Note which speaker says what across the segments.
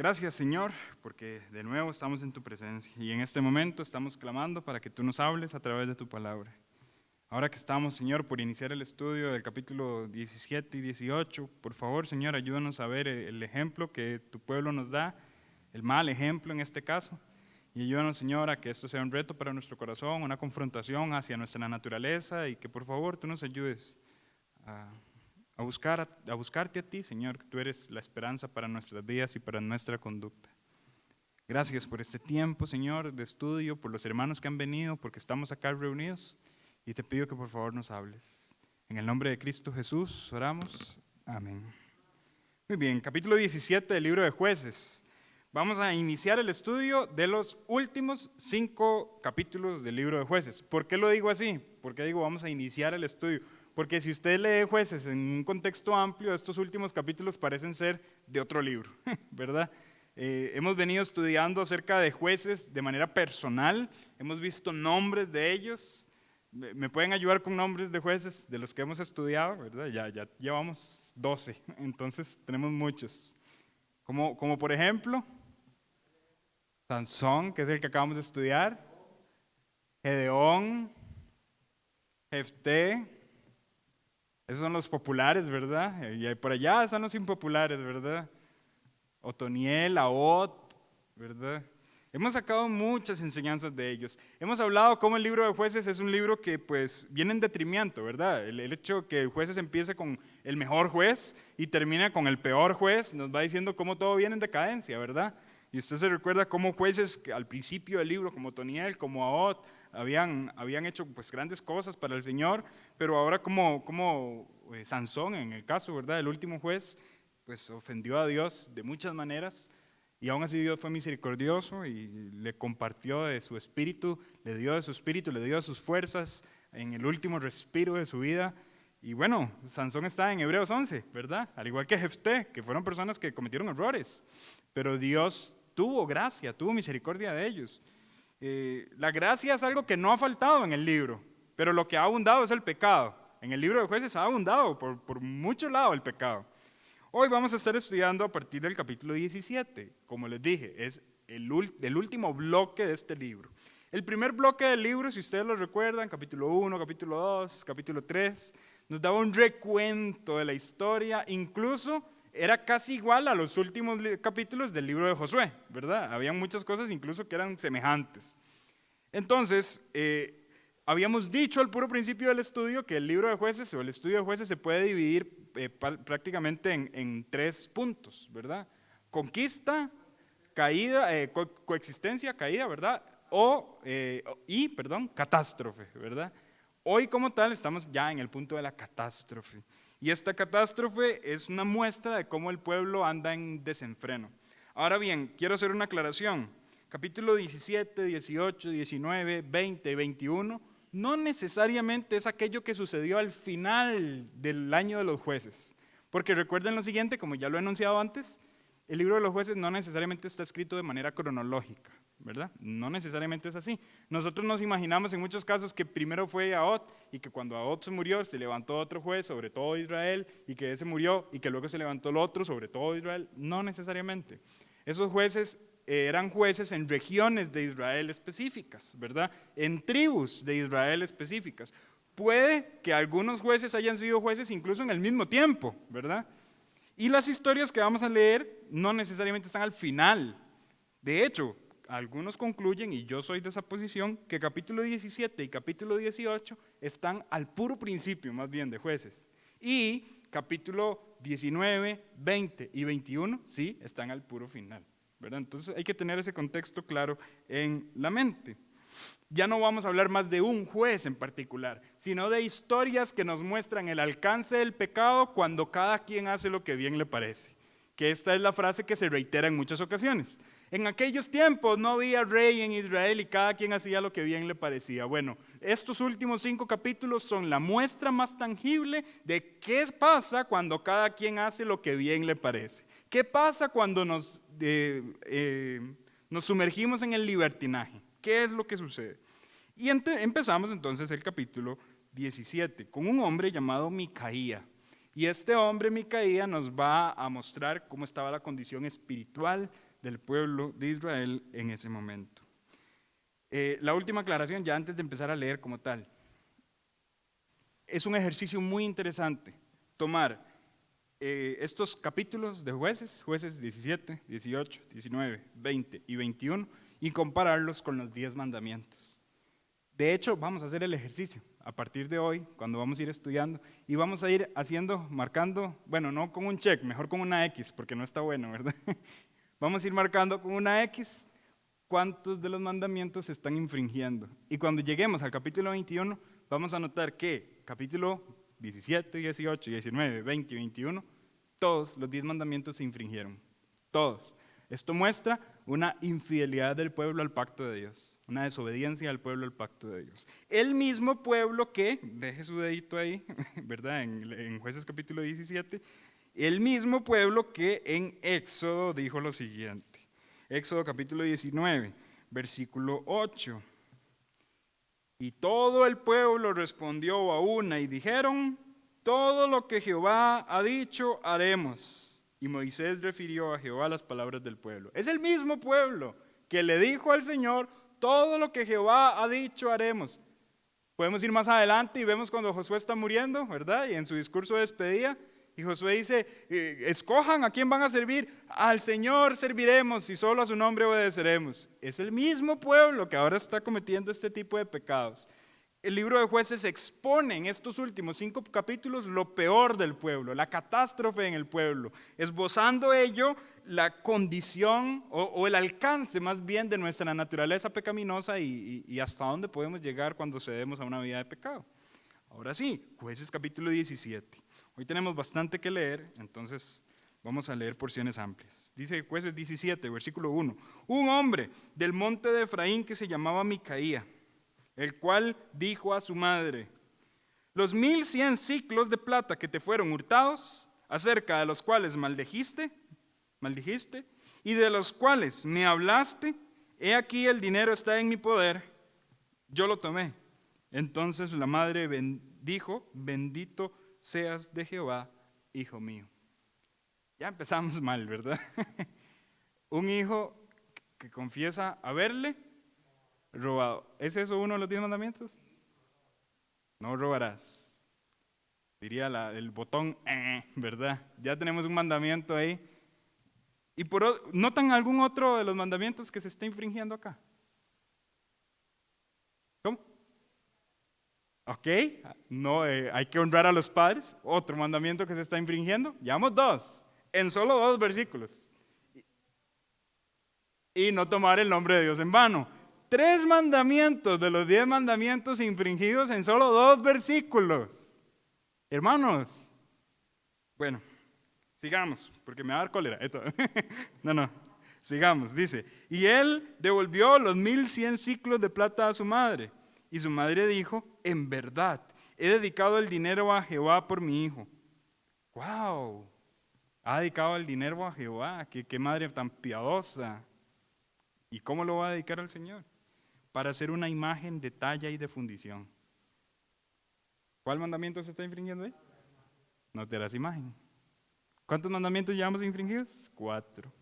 Speaker 1: Gracias, Señor, porque de nuevo estamos en tu presencia y en este momento estamos clamando para que tú nos hables a través de tu palabra. Ahora que estamos, Señor, por iniciar el estudio del capítulo 17 y 18, por favor, Señor, ayúdanos a ver el ejemplo que tu pueblo nos da, el mal ejemplo en este caso, y ayúdanos, Señor, a que esto sea un reto para nuestro corazón, una confrontación hacia nuestra naturaleza y que por favor tú nos ayudes a buscarte a ti, Señor, que tú eres la esperanza para nuestras vidas y para nuestra conducta. Gracias por este tiempo, Señor, de estudio, por los hermanos que han venido, porque estamos acá reunidos y te pido que por favor nos hables. En el nombre de Cristo Jesús oramos. Amén. Muy bien, capítulo 17 del libro de Jueces. Vamos a iniciar el estudio de los últimos 5 capítulos del libro de Jueces. ¿Por qué lo digo así? ¿Por qué digo vamos a iniciar el estudio? Porque si usted lee Jueces en un contexto amplio, estos últimos capítulos parecen ser de otro libro, ¿verdad? Hemos venido estudiando acerca de jueces de manera personal, hemos visto nombres de ellos. ¿Me pueden ayudar con nombres de jueces de los que hemos estudiado? ¿Verdad? Ya llevamos 12, entonces tenemos muchos. Como por ejemplo, Sansón, que es el que acabamos de estudiar, Gedeón, Jefté. Esos son los populares, ¿verdad? Y por allá están los impopulares, ¿verdad? Otoniel, Ahod, ¿verdad? Hemos sacado muchas enseñanzas de ellos. Hemos hablado cómo el libro de Jueces es un libro que pues viene en detrimento, ¿verdad? El hecho que el Jueces empiece con el mejor juez y termina con el peor juez nos va diciendo cómo todo viene en decadencia, ¿verdad? Y usted se recuerda cómo jueces que al principio del libro, como Otoniel, como Ahod, habían hecho pues grandes cosas para el Señor, pero ahora como Sansón en el caso, ¿verdad? El último juez, pues ofendió a Dios de muchas maneras. Y aún así Dios fue misericordioso y le compartió de su espíritu, le dio de su espíritu, le dio de sus fuerzas en el último respiro de su vida. Y bueno, Sansón está en Hebreos 11, ¿verdad? Al igual que Jefté, que fueron personas que cometieron errores, pero Dios tuvo gracia, tuvo misericordia de ellos. La gracia es algo que no ha faltado en el libro, pero lo que ha abundado es el pecado. En el libro de Jueces ha abundado por mucho lado el pecado. Hoy vamos a estar estudiando a partir del capítulo 17. Como les dije, es el último bloque de este libro. El primer bloque del libro, si ustedes lo recuerdan, capítulo 1, capítulo 2, capítulo 3, nos daba un recuento de la historia, incluso era casi igual a los últimos capítulos del libro de Josué, ¿verdad? Habían muchas cosas incluso que eran semejantes. Entonces, habíamos dicho al puro principio del estudio que el libro de Jueces o el estudio de Jueces se puede dividir prácticamente en 3 puntos, ¿verdad? Conquista, caída, coexistencia, caída, ¿verdad? Catástrofe, ¿verdad? Hoy como tal estamos ya en el punto de la catástrofe. Y esta catástrofe es una muestra de cómo el pueblo anda en desenfreno. Ahora bien, quiero hacer una aclaración. Capítulo 17, 18, 19, 20, 21 no necesariamente es aquello que sucedió al final del año de los jueces. Porque recuerden lo siguiente, como ya lo he anunciado antes, el libro de los jueces no necesariamente está escrito de manera cronológica, ¿verdad? No necesariamente es así. Nosotros nos imaginamos en muchos casos que primero fue Ahod y que cuando Ahod se murió se levantó otro juez sobre todo Israel y que ese murió y que luego se levantó el otro sobre todo Israel. No necesariamente. Esos jueces eran jueces en regiones de Israel específicas, ¿verdad? En tribus de Israel específicas. Puede que algunos jueces hayan sido jueces incluso en el mismo tiempo, ¿verdad? Y las historias que vamos a leer no necesariamente están al final. De hecho, algunos concluyen, y yo soy de esa posición, que capítulo 17 y capítulo 18 están al puro principio, más bien, de Jueces. Y capítulo 19, 20 y 21, sí, están al puro final, ¿verdad? Entonces hay que tener ese contexto claro en la mente. Ya no vamos a hablar más de un juez en particular, sino de historias que nos muestran el alcance del pecado cuando cada quien hace lo que bien le parece. Que esta es la frase que se reitera en muchas ocasiones. En aquellos tiempos no había rey en Israel y cada quien hacía lo que bien le parecía. Bueno, estos últimos 5 capítulos son la muestra más tangible de qué pasa cuando cada quien hace lo que bien le parece. ¿Qué pasa cuando nos sumergimos en el libertinaje? ¿Qué es lo que sucede? Y empezamos entonces el capítulo 17 con un hombre llamado Micaía. Y este hombre, Micaía, nos va a mostrar cómo estaba la condición espiritual del pueblo de Israel en ese momento. La última aclaración, ya antes de empezar a leer como tal. Es un ejercicio muy interesante tomar estos capítulos de jueces 17, 18, 19, 20 y 21, y compararlos con los 10 mandamientos. De hecho, vamos a hacer el ejercicio a partir de hoy, cuando vamos a ir estudiando, y vamos a ir marcando, bueno, no con un check, mejor con una X, porque no está bueno, ¿verdad? Vamos a ir marcando con una X cuántos de los mandamientos se están infringiendo. Y cuando lleguemos al capítulo 21, vamos a notar que capítulo 17, 18, 19, 20 y 21, todos los 10 mandamientos se infringieron. Todos. Esto muestra una infidelidad del pueblo al pacto de Dios, una desobediencia del pueblo al pacto de Dios. El mismo pueblo que, deje su dedito ahí, ¿verdad? En Jueces capítulo 17, el mismo pueblo que en Éxodo dijo lo siguiente. Éxodo capítulo 19, versículo 8. Y todo el pueblo respondió a una y dijeron: todo lo que Jehová ha dicho haremos. Y Moisés refirió a Jehová las palabras del pueblo. Es el mismo pueblo que le dijo al Señor: todo lo que Jehová ha dicho haremos. Podemos ir más adelante y vemos cuando Josué está muriendo, ¿verdad? Y en su discurso de despedida, y Josué dice: escojan a quién van a servir. Al Señor serviremos y solo a su nombre obedeceremos. Es el mismo pueblo que ahora está cometiendo este tipo de pecados. El libro de Jueces expone en estos últimos 5 capítulos lo peor del pueblo, la catástrofe en el pueblo, esbozando ello la condición o el alcance más bien de nuestra naturaleza pecaminosa y hasta dónde podemos llegar cuando cedemos a una vida de pecado. Ahora sí, Jueces capítulo 17. Hoy tenemos bastante que leer, entonces vamos a leer porciones amplias. Dice Jueces 17, versículo 1. Un hombre del monte de Efraín que se llamaba Micaía, el cual dijo a su madre: los 1100 siclos de plata que te fueron hurtados, acerca de los cuales maldijiste, y de los cuales me hablaste, he aquí el dinero está en mi poder, yo lo tomé. Entonces la madre dijo: bendito seas de Jehová, hijo mío. Ya empezamos mal, ¿verdad? Un hijo que confiesa haberle robado. ¿Es eso uno de los 10 mandamientos? No robarás. Diría el botón, ¿verdad? Ya tenemos un mandamiento ahí. ¿Y notan algún otro de los mandamientos que se está infringiendo acá? ¿Cómo? Ok, no, hay que honrar a los padres. Otro mandamiento que se está infringiendo. Llevamos 2, en solo 2 versículos. Y no tomar el nombre de Dios en vano. 3 mandamientos de los 10 mandamientos infringidos en solo 2 versículos. Hermanos, bueno, sigamos, porque me va a dar cólera. No, sigamos, dice. Y él devolvió los 1100 siclos de plata a su madre. Y su madre dijo: en verdad, he dedicado el dinero a Jehová por mi hijo. ¡Wow! Ha dedicado el dinero a Jehová. ¡Qué madre tan piadosa! ¿Y cómo lo va a dedicar al Señor? Para hacer una imagen de talla y de fundición. ¿Cuál mandamiento se está infringiendo ahí? No te harás imagen. ¿Cuántos mandamientos llevamos infringidos? 4.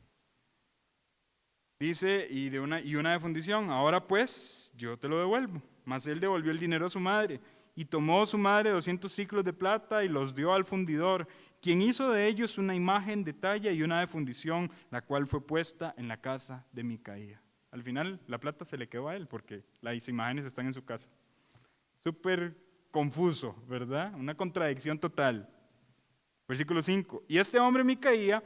Speaker 1: Dice, y una de fundición: ahora pues, yo te lo devuelvo. Mas él devolvió el dinero a su madre, y tomó su madre 200 siclos de plata y los dio al fundidor, quien hizo de ellos una imagen de talla y una de fundición, la cual fue puesta en la casa de Micaía. Al final, la plata se le quedó a él, porque las imágenes están en su casa. Súper confuso, ¿verdad? Una contradicción total. Versículo 5. Y este hombre Micaía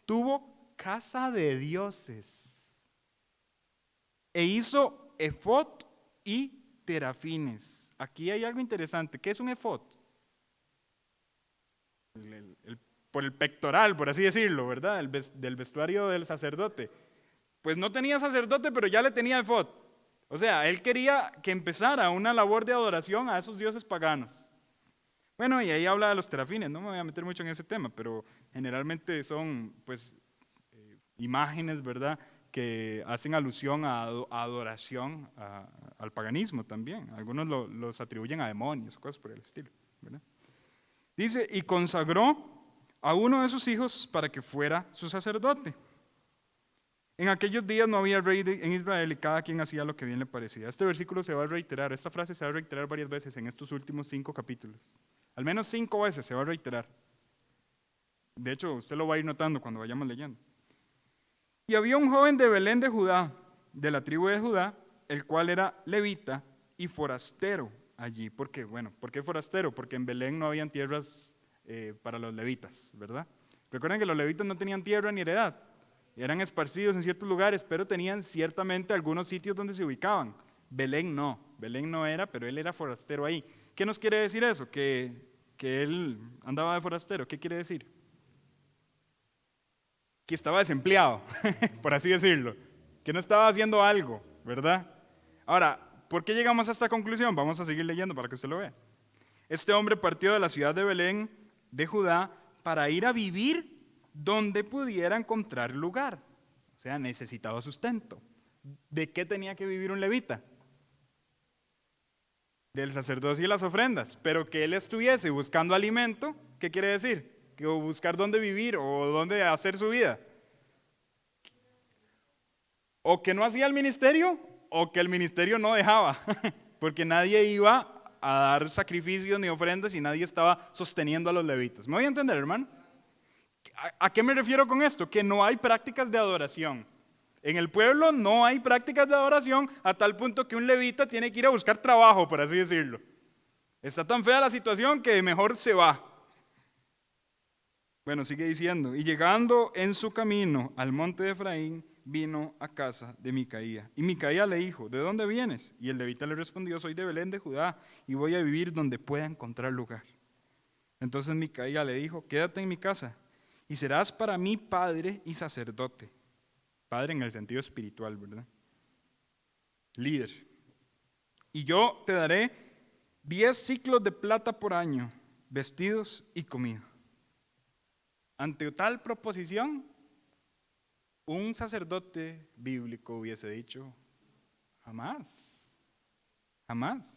Speaker 1: tuvo casa de dioses e hizo efod y terafines. Aquí hay algo interesante. ¿Qué es un efod? Por el pectoral, por así decirlo, ¿verdad? Del vestuario del sacerdote. Pues no tenía sacerdote, pero ya le tenía efod. O sea, él quería que empezara una labor de adoración a esos dioses paganos. Bueno, y ahí habla de los terafines. No me voy a meter mucho en ese tema, pero generalmente son, pues, imágenes, ¿verdad?, que hacen alusión a adoración al paganismo también. Algunos los atribuyen a demonios, cosas por el estilo, ¿verdad? Dice, y consagró a uno de sus hijos para que fuera su sacerdote. En aquellos días no había rey en Israel y cada quien hacía lo que bien le parecía. Este versículo se va a reiterar, esta frase se va a reiterar varias veces en estos últimos 5 capítulos. Al menos 5 veces se va a reiterar. De hecho, usted lo va a ir notando cuando vayamos leyendo. Y había un joven de Belén de Judá, de la tribu de Judá, el cual era levita y forastero allí. ¿Por qué? Bueno, ¿por qué forastero? Porque en Belén no habían tierras para los levitas, ¿verdad? Recuerden que los levitas no tenían tierra ni heredad. Eran esparcidos en ciertos lugares, pero tenían ciertamente algunos sitios donde se ubicaban. Belén no era, pero él era forastero ahí. ¿Qué nos quiere decir eso? Que él andaba de forastero. ¿Qué quiere decir? Que estaba desempleado, por así decirlo, que no estaba haciendo algo, ¿verdad? Ahora, ¿por qué llegamos a esta conclusión? Vamos a seguir leyendo para que usted lo vea. Este hombre partió de la ciudad de Belén, de Judá, para ir a vivir donde pudiera encontrar lugar. O sea, necesitaba sustento. ¿De qué tenía que vivir un levita? Del sacerdocio y las ofrendas. Pero que él estuviese buscando alimento, ¿qué quiere decir? Que buscar dónde vivir o dónde hacer su vida. O que no hacía el ministerio, o que el ministerio no dejaba. Porque nadie iba a dar sacrificios ni ofrendas y nadie estaba sosteniendo a los levitas. ¿Me voy a entender, hermano? ¿A qué me refiero con esto? Que no hay prácticas de adoración. En el pueblo no hay prácticas de adoración a tal punto que un levita tiene que ir a buscar trabajo, por así decirlo. Está tan fea la situación que mejor se va. Bueno, sigue diciendo, y llegando en su camino al monte de Efraín, vino a casa de Micaía. Y Micaía le dijo, ¿de dónde vienes? Y el levita le respondió, soy de Belén de Judá y voy a vivir donde pueda encontrar lugar. Entonces Micaía le dijo, quédate en mi casa y serás para mí padre y sacerdote. Padre en el sentido espiritual, ¿verdad? Líder. Y yo te daré 10 ciclos de plata por año, vestidos y comida. Ante tal proposición, un sacerdote bíblico hubiese dicho, jamás, jamás.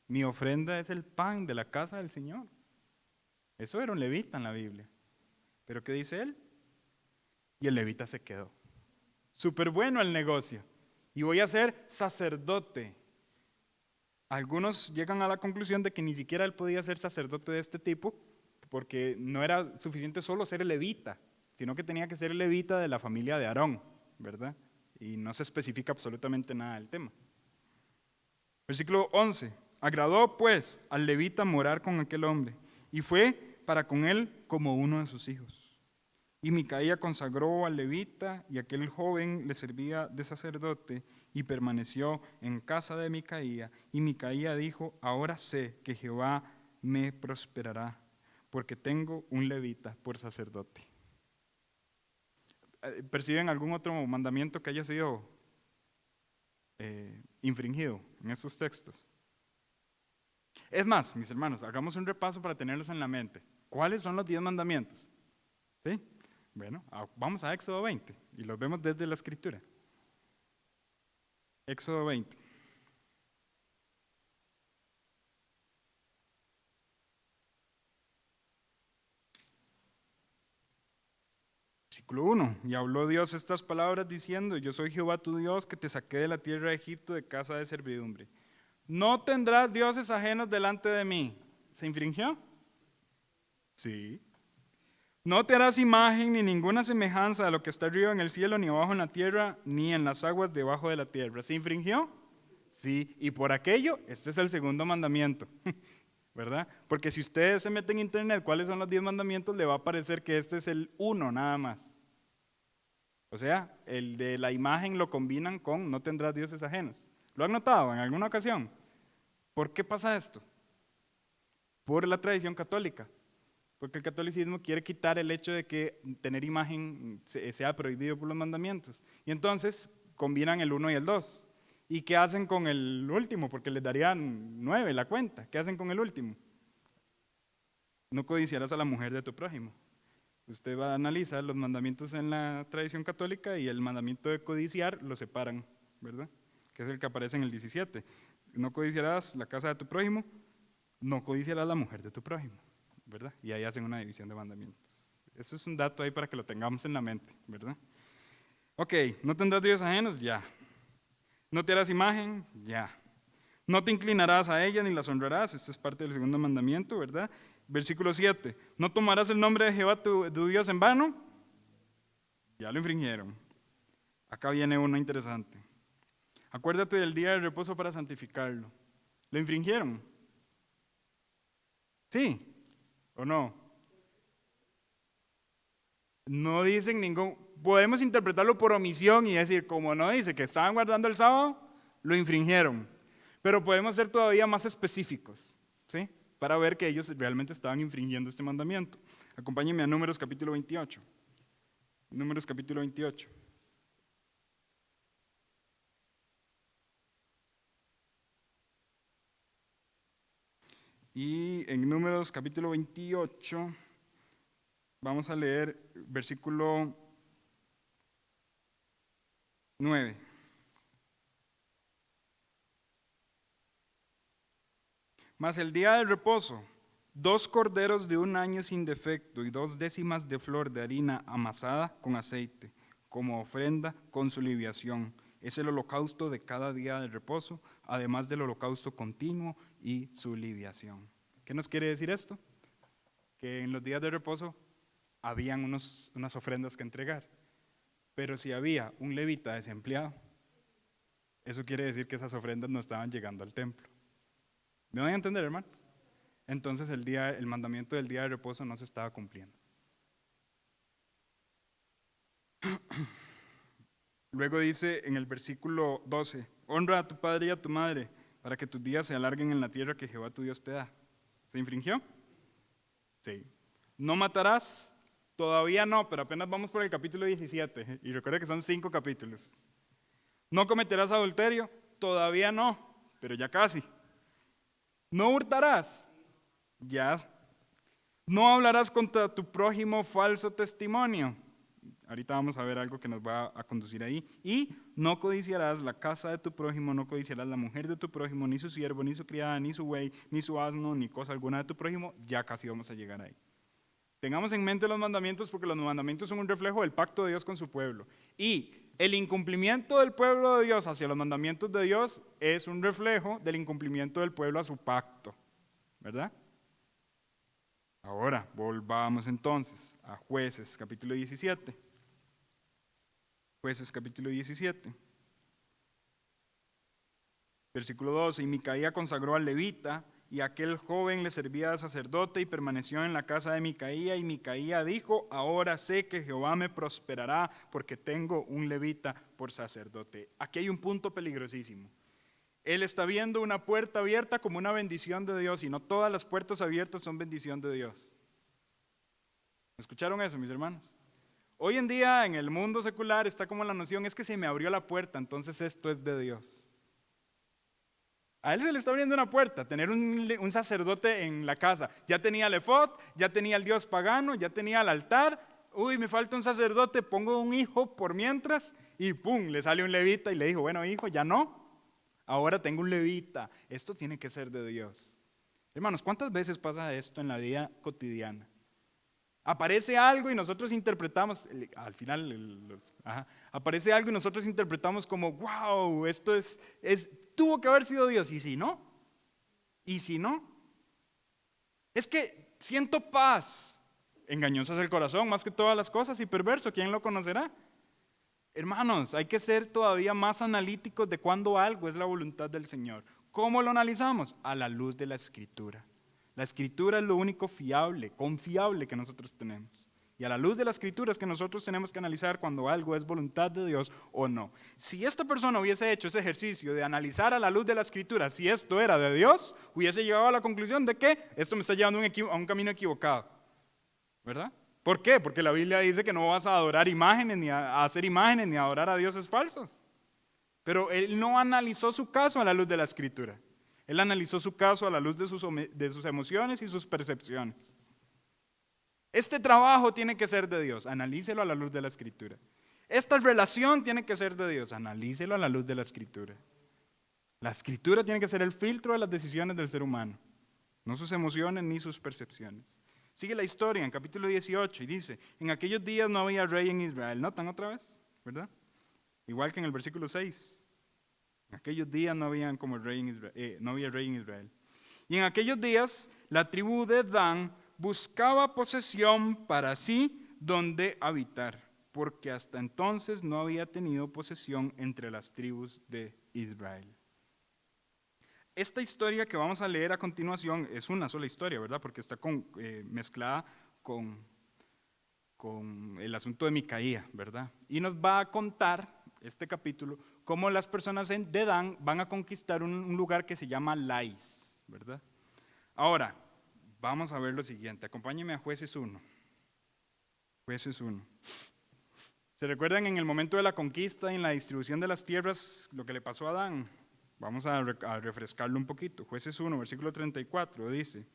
Speaker 1: Mi ofrenda es el pan de la casa del Señor. Eso era un levita en la Biblia. ¿Pero qué dice él? Y el levita se quedó. Súper bueno el negocio. Y voy a ser sacerdote. Algunos llegan a la conclusión de que ni siquiera él podía ser sacerdote de este tipo, porque no era suficiente solo ser levita, sino que tenía que ser levita de la familia de Aarón, ¿verdad? Y no se especifica absolutamente nada del tema. Versículo 11. Agradó pues al levita morar con aquel hombre, y fue para con él como uno de sus hijos. Y Micaía consagró al levita, y aquel joven le servía de sacerdote, y permaneció en casa de Micaía. Y Micaía dijo, ahora sé que Jehová me prosperará, porque tengo un levita por sacerdote. ¿Perciben algún otro mandamiento que haya sido infringido en estos textos? Es más, mis hermanos, hagamos un repaso para tenerlos en la mente. ¿Cuáles son los 10 mandamientos? ¿Sí? Bueno, vamos a Éxodo 20 y los vemos desde la Escritura. Éxodo 20. Versículo 1. Y habló Dios estas palabras diciendo, yo soy Jehová tu Dios que te saqué de la tierra de Egipto de casa de servidumbre. No tendrás dioses ajenos delante de mí. ¿Se infringió? Sí. No te harás imagen ni ninguna semejanza de lo que está arriba en el cielo, ni abajo en la tierra, ni en las aguas debajo de la tierra. ¿Se infringió? Sí. Y por aquello, este es el segundo mandamiento. ¿Verdad? Porque si ustedes se meten en internet, ¿cuáles son los 10 mandamientos? Le va a parecer que este es el 1 nada más. O sea, el de la imagen lo combinan con no tendrás dioses ajenos. ¿Lo han notado en alguna ocasión? ¿Por qué pasa esto? Por la tradición católica. Porque el catolicismo quiere quitar el hecho de que tener imagen sea prohibido por los mandamientos. Y entonces combinan el 1 y el 2. ¿Y qué hacen con el último? Porque les darían 9 la cuenta. ¿Qué hacen con el último? No codiciarás a la mujer de tu prójimo. Usted va a analizar los mandamientos en la tradición católica y el mandamiento de codiciar lo separan, ¿verdad? Que es el que aparece en el 17. No codiciarás la casa de tu prójimo, no codiciarás la mujer de tu prójimo, ¿verdad? Y ahí hacen una división de mandamientos. Eso es un dato ahí para que lo tengamos en la mente, ¿verdad? Ok, no tendrás dioses ajenos, ya. No te harás imagen, ya. No te inclinarás a ella ni las honrarás, esta es parte del segundo mandamiento, ¿verdad? Versículo 7, no tomarás el nombre de Jehová tu Dios en vano, ya lo infringieron. Acá viene uno interesante. Acuérdate del día de reposo para santificarlo. ¿Lo infringieron? ¿Sí o no? No dicen ningún... Podemos interpretarlo por omisión y decir, como no dice que estaban guardando el sábado, lo infringieron. Pero podemos ser todavía más específicos, ¿sí? Para ver que ellos realmente estaban infringiendo este mandamiento. Acompáñenme a Números capítulo 28. Números capítulo 28. Y en Números capítulo 28 vamos a leer versículo 9. Mas el día del reposo, 2 corderos de 1 año sin defecto y 2 décimas de flor de harina amasada con aceite, como ofrenda con su libación. Es el holocausto de cada día del reposo, además del holocausto continuo y su libación. ¿Qué nos quiere decir esto? Que en los días de reposo habían unas ofrendas que entregar, pero si había un levita desempleado, eso quiere decir que esas ofrendas no estaban llegando al templo. ¿Me van a entender, hermano? Entonces el mandamiento del día de reposo no se estaba cumpliendo. Luego dice en el versículo 12, honra a tu padre y a tu madre para que tus días se alarguen en la tierra que Jehová tu Dios te da. ¿Se infringió? Sí. ¿No matarás? Todavía no, pero apenas vamos por el capítulo 17 y recuerda que son 5 capítulos. ¿No cometerás adulterio? Todavía no, pero ya casi. ¿No hurtarás? Ya. ¿No hablarás contra tu prójimo falso testimonio? Ahorita vamos a ver algo que nos va a conducir ahí. Y no codiciarás la casa de tu prójimo, no codiciarás la mujer de tu prójimo, ni su siervo, ni su criada, ni su buey, ni su asno, ni cosa alguna de tu prójimo. Ya casi vamos a llegar ahí. Tengamos en mente los mandamientos porque los mandamientos son un reflejo del pacto de Dios con su pueblo. Y el incumplimiento del pueblo de Dios hacia los mandamientos de Dios es un reflejo del incumplimiento del pueblo a su pacto. ¿Verdad? Ahora, volvamos entonces a Jueces capítulo 17. Jueces capítulo 17. Versículo 12. Y Micaía consagró al levita, y aquel joven le servía de sacerdote y permaneció en la casa de Micaía. Y Micaía dijo, ahora sé que Jehová me prosperará porque tengo un levita por sacerdote. Aquí hay un punto peligrosísimo. Él está viendo una puerta abierta como una bendición de Dios y no todas las puertas abiertas son bendición de Dios. ¿Escucharon eso, mis hermanos? Hoy en día en el mundo secular está como la noción, es que se me abrió la puerta, entonces esto es de Dios. A él se le está abriendo una puerta, tener un sacerdote en la casa. Ya tenía el efod, ya tenía el dios pagano, ya tenía el altar. Uy, me falta un sacerdote, pongo un hijo por mientras y pum, le sale un levita y le dijo, bueno hijo, ya no. Ahora tengo un levita. Esto tiene que ser de Dios. Hermanos, ¿cuántas veces pasa esto en la vida cotidiana? Aparece algo y nosotros interpretamos, al final, aparece algo y nosotros interpretamos como, wow, esto tuvo que haber sido Dios. ¿Y si no? ¿Y si no? Es que siento paz. Engañoso es el corazón más que todas las cosas y perverso, ¿quién lo conocerá? Hermanos, hay que ser todavía más analíticos de cuando algo es la voluntad del Señor. ¿Cómo lo analizamos? A la luz de la Escritura. La Escritura es lo único fiable, confiable que nosotros tenemos. Y a la luz de la Escritura es que nosotros tenemos que analizar cuando algo es voluntad de Dios o no. Si esta persona hubiese hecho ese ejercicio de analizar a la luz de la Escritura si esto era de Dios, hubiese llegado a la conclusión de que esto me está llevando a un camino equivocado. ¿Verdad? ¿Por qué? Porque la Biblia dice que no vas a adorar imágenes, ni a hacer imágenes, ni a adorar a dioses falsos. Pero él no analizó su caso a la luz de la Escritura. Él analizó su caso a la luz de sus emociones y sus percepciones. Este trabajo tiene que ser de Dios, analícelo a la luz de la Escritura. Esta relación tiene que ser de Dios, analícelo a la luz de la Escritura. La Escritura tiene que ser el filtro de las decisiones del ser humano, no sus emociones ni sus percepciones. Sigue la historia en capítulo 18 y dice, en aquellos días no había rey en Israel. ¿Notan otra vez? ¿Verdad? igual que en el versículo 6. En aquellos días no había rey en Israel. Y en aquellos días la tribu de Dan buscaba posesión para sí donde habitar, porque hasta entonces no había tenido posesión entre las tribus de Israel. Esta historia que vamos a leer a continuación es una sola historia, ¿verdad? Porque está mezclada con el asunto de Micaía, ¿verdad? Y nos va a contar este capítulo cómo las personas de Dan van a conquistar un lugar que se llama Lais, ¿verdad? Ahora, vamos a ver lo siguiente. Acompáñenme a Jueces 1. Jueces 1. ¿Se recuerdan en el momento de la conquista y en la distribución de las tierras lo que le pasó a Adán? Vamos a refrescarlo un poquito. Jueces 1, versículo 34, dice.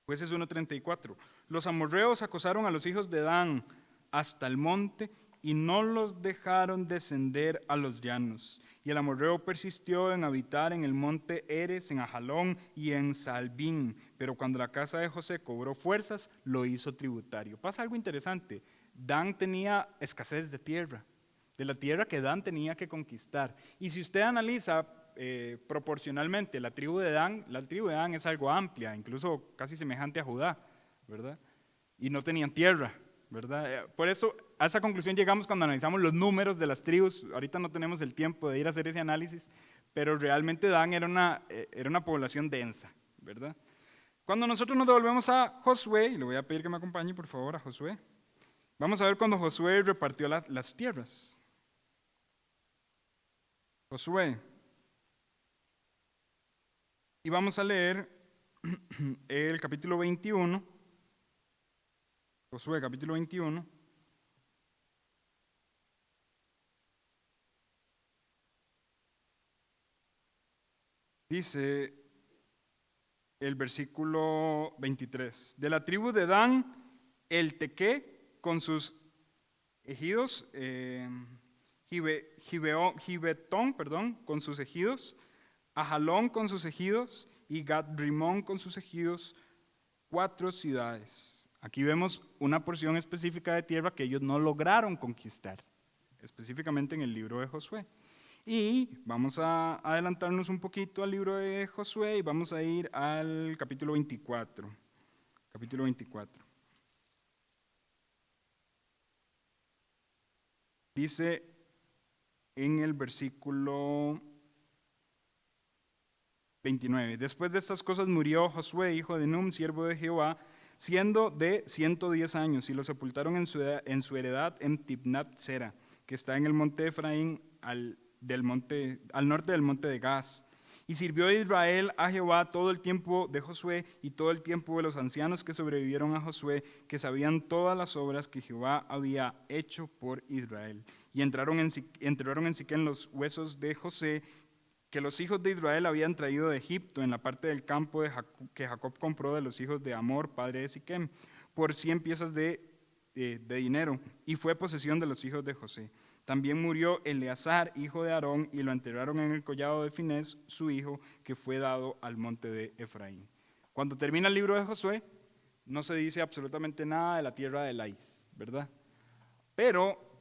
Speaker 1: Jueces 1:34. Los amorreos acosaron a los hijos de Dan hasta el monte y no los dejaron descender a los llanos. Y el amorreo persistió en habitar en el monte Eres, en Ajalón y en Salbín. Pero cuando la casa de José cobró fuerzas, lo hizo tributario. Pasa algo interesante. Dan tenía escasez de tierra, de la tierra que Dan tenía que conquistar. Y si usted analiza proporcionalmente la tribu de Dan es algo amplia, incluso casi semejante a Judá, ¿verdad? Y no tenían tierra, ¿verdad? Por eso a esa conclusión llegamos cuando analizamos los números de las tribus. Ahorita no tenemos el tiempo de ir a hacer ese análisis, pero realmente Dan era una población densa, ¿verdad? Cuando nosotros nos devolvemos a Josué, y le voy a pedir que me acompañe por favor a Josué, vamos a ver cuando Josué repartió las tierras. Josué. Y vamos a leer el capítulo 21, Josué capítulo 21. Dice el versículo 23, de la tribu de Dan, el Tequé con sus ejidos, Gibetón, con sus ejidos, Ajalón con sus ejidos y Gat-Rimón con sus ejidos, 4 ciudades. Aquí vemos una porción específica de tierra que ellos no lograron conquistar, específicamente en el libro de Josué. Y vamos a adelantarnos un poquito al libro de Josué y vamos a ir al capítulo 24. Capítulo 24. Dice en el versículo 29. Después de estas cosas murió Josué, hijo de Num, siervo de Jehová, siendo de 110 años, y lo sepultaron en su heredad en Timnat-Sera, que está en el monte de Efraín, al norte del monte de Gaz. Y sirvió Israel a Jehová todo el tiempo de Josué y todo el tiempo de los ancianos que sobrevivieron a Josué, que sabían todas las obras que Jehová había hecho por Israel. Y entraron en Siquén los huesos de José, que los hijos de Israel habían traído de Egipto, en la parte del campo que Jacob compró de los hijos de Amor, padre de Siquem, por 100 piezas de dinero, y fue posesión de los hijos de José. También murió Eleazar, hijo de Aarón, y lo enterraron en el collado de Finés, su hijo, que fue dado al monte de Efraín. Cuando termina el libro de Josué, no se dice absolutamente nada de la tierra de Lais, ¿verdad? Pero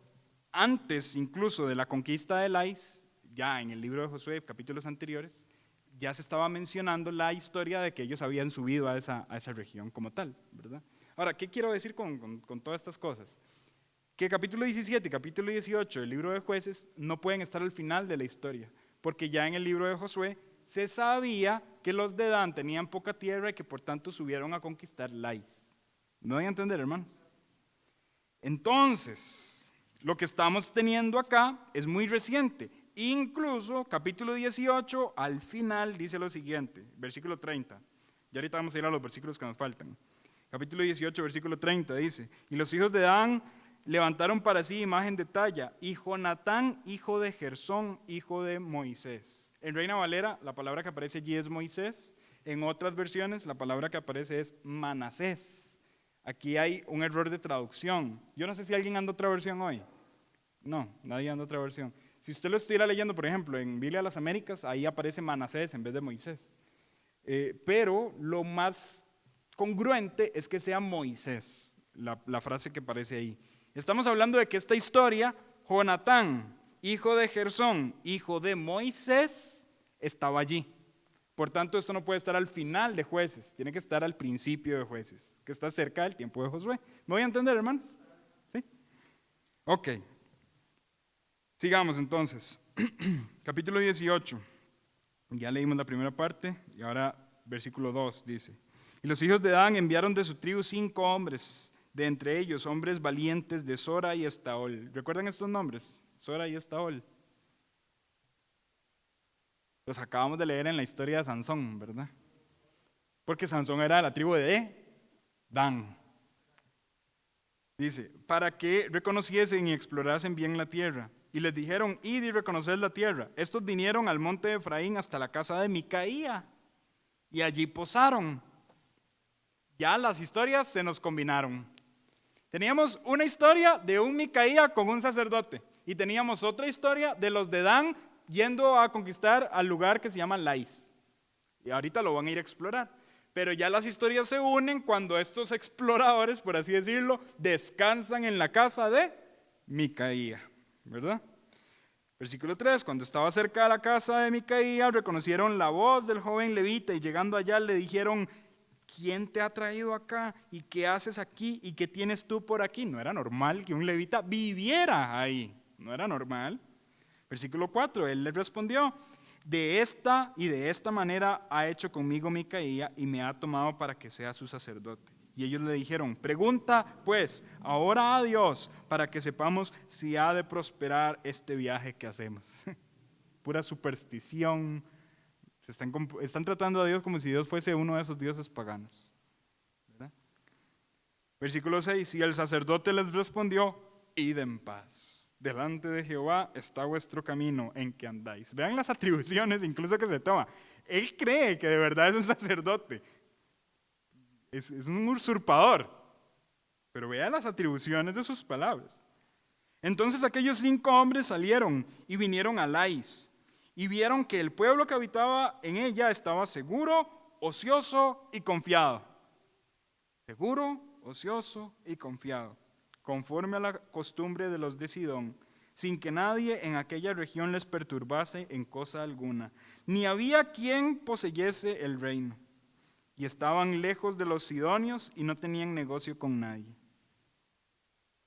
Speaker 1: antes incluso de la conquista de Lais, ya en el libro de Josué, capítulos anteriores, ya se estaba mencionando la historia de que ellos habían subido a esa región como tal, ¿verdad? Ahora, ¿qué quiero decir con todas estas cosas? Que capítulo 17 y capítulo 18 del libro de Jueces no pueden estar al final de la historia, porque ya en el libro de Josué se sabía que los de Dan tenían poca tierra y que por tanto subieron a conquistar Lais. ¿No voy a entender, hermanos? Entonces, lo que estamos teniendo acá es muy reciente. Incluso capítulo 18 al final dice lo siguiente, versículo 30. Y ahorita vamos a ir a los versículos que nos faltan. Capítulo 18, versículo 30 dice, y los hijos de Dan levantaron para sí imagen de talla, y Jonatán, hijo de Gersón, hijo de Moisés. En Reina Valera, la palabra que aparece allí es Moisés. En otras versiones, la palabra que aparece es Manasés. Aquí hay un error de traducción. Yo no sé si alguien anda otra versión hoy. No, nadie anda otra versión. Si usted lo estuviera leyendo, por ejemplo, en Biblia de las Américas, ahí aparece Manasés en vez de Moisés. Pero lo más congruente es que sea Moisés, la frase que aparece ahí. Estamos hablando de que esta historia, Jonatán, hijo de Gersón, hijo de Moisés, estaba allí. Por tanto, esto no puede estar al final de Jueces, tiene que estar al principio de Jueces, que está cerca del tiempo de Josué. ¿Me voy a entender, hermanos? ¿Sí? Ok. Sigamos entonces. Capítulo 18. Ya leímos la primera parte y ahora versículo 2 dice: Y los hijos de Dan enviaron de su tribu 5 hombres, de entre ellos hombres valientes de Sora y Estaol. ¿Recuerdan estos nombres? Sora y Estaol. Los acabamos de leer en la historia de Sansón, ¿verdad? Porque Sansón era de la tribu de Dan. Dice, para que reconociesen y explorasen bien la tierra. Y les dijeron, id y reconoced la tierra. Estos vinieron al monte de Efraín hasta la casa de Micaía. Y allí posaron. Ya las historias se nos combinaron. Teníamos una historia de un Micaía con un sacerdote. Y teníamos otra historia de los de Dan yendo a conquistar al lugar que se llama Lais. Y ahorita lo van a ir a explorar. Pero ya las historias se unen cuando estos exploradores, por así decirlo, descansan en la casa de Micaía, ¿verdad? Versículo 3, cuando estaba cerca de la casa de Micaía, reconocieron la voz del joven levita y llegando allá le dijeron, ¿quién te ha traído acá? ¿Y qué haces aquí? ¿Y qué tienes tú por aquí? No era normal que un levita viviera ahí, no era normal. Versículo 4, él le respondió, de esta y de esta manera ha hecho conmigo Micaía y me ha tomado para que sea su sacerdote. Y ellos le dijeron, pregunta pues ahora a Dios para que sepamos si ha de prosperar este viaje que hacemos. Pura superstición. Están tratando a Dios como si Dios fuese uno de esos dioses paganos, ¿verdad? Versículo 6, y el sacerdote les respondió, id en paz. Delante de Jehová está vuestro camino en que andáis. Vean las atribuciones incluso que se toma. Él cree que de verdad es un sacerdote. Es un usurpador. Pero vean las atribuciones de sus palabras. Entonces aquellos 5 hombres salieron y vinieron a Lais. Y vieron que el pueblo que habitaba en ella estaba seguro, ocioso y confiado. Seguro, ocioso y confiado, conforme a la costumbre de los de Sidón, sin que nadie en aquella región les perturbase en cosa alguna, ni había quien poseyese el reino. Y estaban lejos de los sidonios y no tenían negocio con nadie.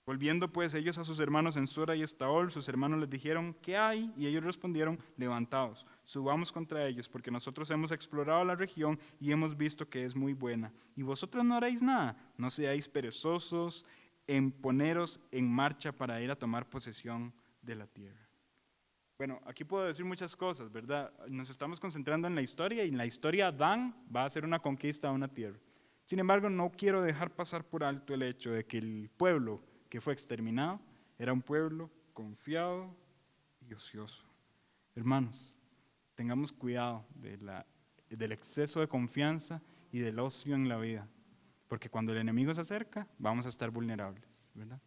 Speaker 1: Volviendo pues ellos a sus hermanos en Sora y Estaol, sus hermanos les dijeron, ¿qué hay? Y ellos respondieron, levantaos, subamos contra ellos, porque nosotros hemos explorado la región y hemos visto que es muy buena. Y vosotros no haréis nada, no seáis perezosos en poneros en marcha para ir a tomar posesión de la tierra. Bueno, aquí puedo decir muchas cosas, ¿verdad? Nos estamos concentrando en la historia y en la historia Dan va a hacer una conquista a una tierra. Sin embargo, no quiero dejar pasar por alto el hecho de que el pueblo que fue exterminado era un pueblo confiado y ocioso. Hermanos, tengamos cuidado del exceso de confianza y del ocio en la vida, porque cuando el enemigo se acerca, vamos a estar vulnerables, ¿verdad?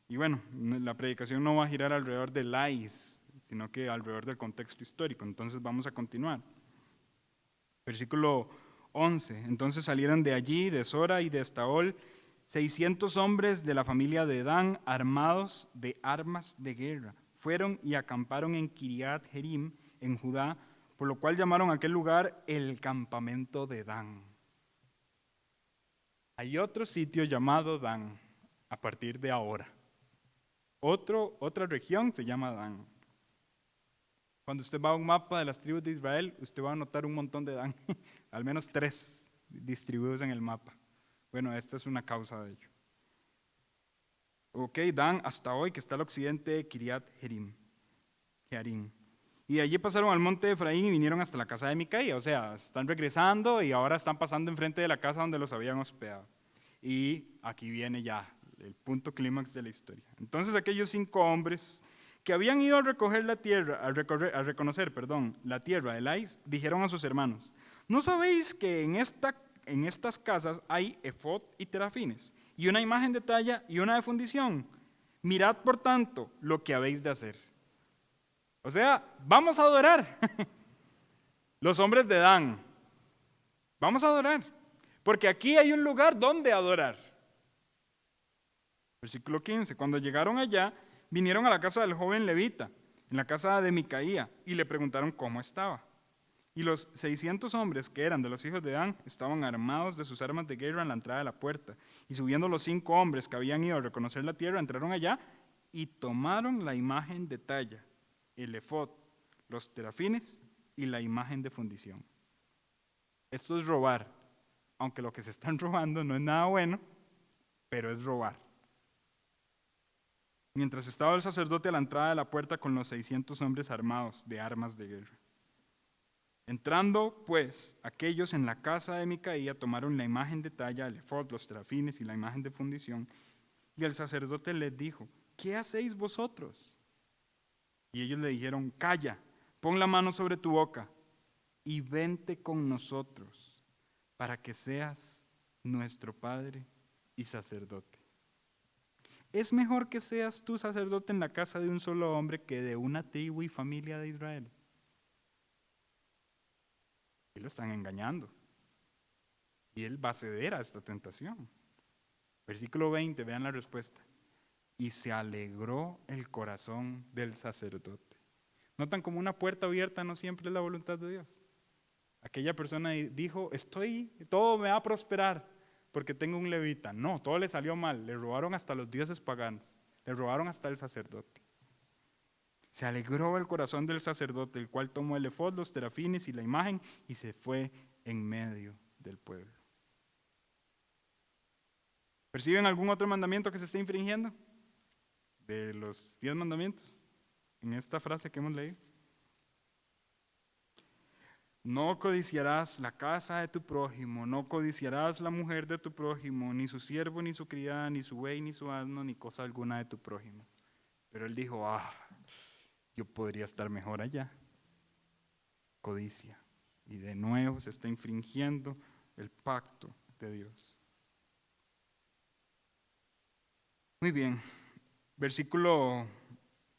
Speaker 1: Y bueno, la predicación no va a girar alrededor de Lais, sino que alrededor del contexto histórico. Entonces vamos a continuar. Versículo 11. Entonces salieron de allí, de Sora y de Estaol, 600 hombres de la familia de Dan, armados de armas de guerra. Fueron y acamparon en Kiriat Jearim, en Judá, por lo cual llamaron a aquel lugar el campamento de Dan. Hay otro sitio llamado Dan a partir de ahora. Otra región se llama Dan. Cuando usted va a un mapa de las tribus de Israel, usted va a notar un montón de Dan, al menos 3 distribuidos en el mapa. Bueno, esta es una causa de ello. Ok, Dan hasta hoy, que está al occidente de Kiriat Jearim. Y de allí pasaron al monte de Efraín y vinieron hasta la casa de Micaía. O sea, están regresando y ahora están pasando enfrente de la casa donde los habían hospedado. Y aquí viene ya el punto clímax de la historia. Entonces aquellos 5 hombres que habían ido a recoger la tierra, a reconocer la tierra de Lais, dijeron a sus hermanos, ¿no sabéis que en estas casas hay efod y terafines, y una imagen de talla y una de fundición? Mirad, por tanto, lo que habéis de hacer. O sea, vamos a adorar. Los hombres de Dan, vamos a adorar, porque aquí hay un lugar donde adorar. Versículo 15, cuando llegaron allá, vinieron a la casa del joven levita, en la casa de Micaía, y le preguntaron cómo estaba. Y los 600 hombres que eran de los hijos de Dan estaban armados de sus armas de guerra en la entrada de la puerta. Y subiendo los 5 hombres que habían ido a reconocer la tierra, entraron allá y tomaron la imagen de talla, el efod, los terafines y la imagen de fundición. Esto es robar, aunque lo que se están robando no es nada bueno, pero es robar. Mientras estaba el sacerdote a la entrada de la puerta con los 600 hombres armados de armas de guerra. Entrando, pues, aquellos en la casa de Micaía tomaron la imagen de talla, el efod, los terafines y la imagen de fundición, y el sacerdote les dijo, ¿qué hacéis vosotros? Y ellos le dijeron, calla, pon la mano sobre tu boca y vente con nosotros para que seas nuestro padre y sacerdote. Es mejor que seas tú sacerdote en la casa de un solo hombre que de una tribu y familia de Israel. Y lo están engañando. Y él va a ceder a esta tentación. Versículo 20, vean la respuesta. Y se alegró el corazón del sacerdote. ¿Notan como una puerta abierta no siempre es la voluntad de Dios? Aquella persona dijo, todo me va a prosperar porque tengo un levita. No, todo le salió mal. Le robaron hasta los dioses paganos. Le robaron hasta el sacerdote. Se alegró el corazón del sacerdote, el cual tomó el efod, los terafines y la imagen y se fue en medio del pueblo. ¿Perciben algún otro mandamiento que se esté infringiendo? De los 10 mandamientos, en esta frase que hemos leído. No codiciarás la casa de tu prójimo, no codiciarás la mujer de tu prójimo, ni su siervo, ni su criada, ni su buey, ni su asno, ni cosa alguna de tu prójimo. Pero él dijo, yo podría estar mejor allá. Codicia. Y de nuevo se está infringiendo el pacto de Dios. Muy bien.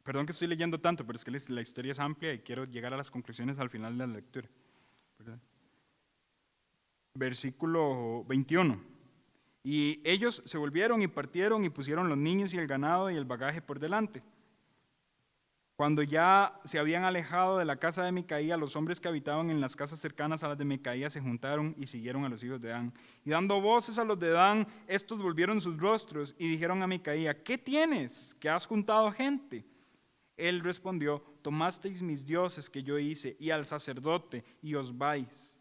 Speaker 1: Perdón que estoy leyendo tanto, pero es que la historia es amplia y quiero llegar a las conclusiones al final de la lectura. ¿Verdad? Versículo 21. Y ellos se volvieron y partieron y pusieron los niños y el ganado y el bagaje por delante. Cuando ya se habían alejado de la casa de Micaía, los hombres que habitaban en las casas cercanas a las de Micaía se juntaron y siguieron a los hijos de Dan. Y dando voces a los de Dan, estos volvieron sus rostros y dijeron a Micaía, ¿qué tienes? ¿Que has juntado gente? Él respondió, tomasteis mis dioses que yo hice y al sacerdote y os vais.